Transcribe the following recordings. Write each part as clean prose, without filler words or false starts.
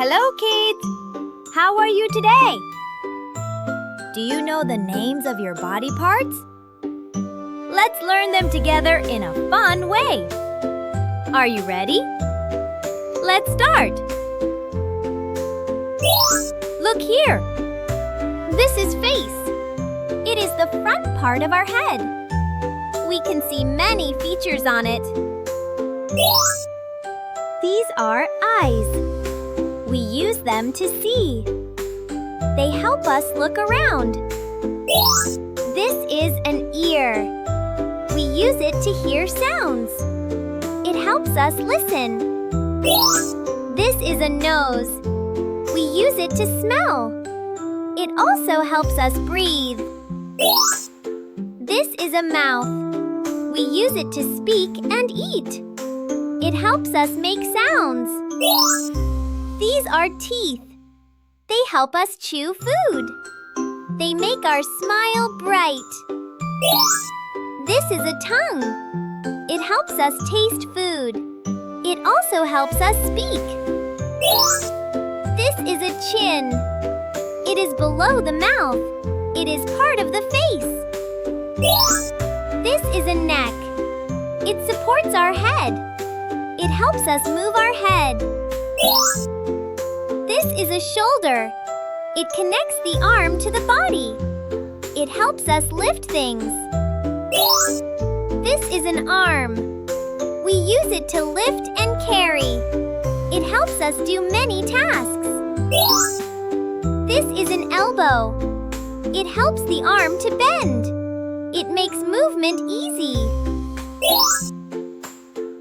Hello, kids! How are you today? Do you know the names of your body parts? Let's learn them together in a fun way. Are you ready? Let's start. Look here. This is face. It is the front part of our head. We can see many features on it. These are eyes. We use them to see. They help us look around. This is an ear. We use it to hear sounds. It helps us listen. This is a nose. We use it to smell. It also helps us breathe. This is a mouth. We use it to speak and eat. It helps us make sounds. These are teeth. They help us chew food. They make our smile bright. This is a tongue. It helps us taste food. It also helps us speak. This is a chin. It is below the mouth. It is part of the face. This is a neck. It supports our head. It helps us move our head. This is a shoulder. It connects the arm to the body. It helps us lift things. This is an arm. We use it to lift and carry. It helps us do many tasks. This is an elbow. It helps the arm to bend. It makes movement easy.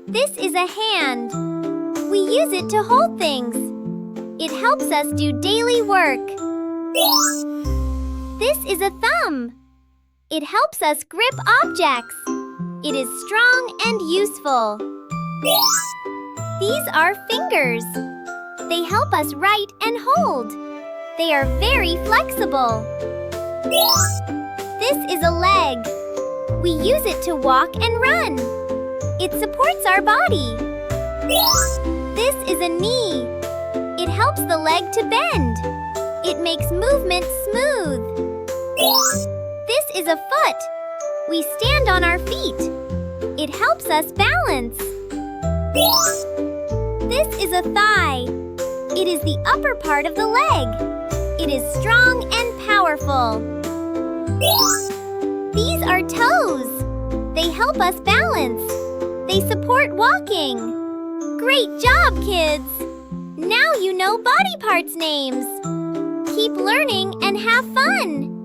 This is a hand. We use it to hold things. It helps us do daily work. This is a thumb. It helps us grip objects. It is strong and useful. These are fingers. They help us write and hold. They are very flexible. This is a leg. We use it to walk and run. It supports our body. This is a knee. It helps the leg to bend. It makes movement smooth. This is a foot. We stand on our feet. It helps us balance. This is a thigh. It is the upper part of the leg. It is strong and powerful. These are toes. They help us balance. They support walking. Great job, kids! Now you know body parts names. Keep learning and have fun!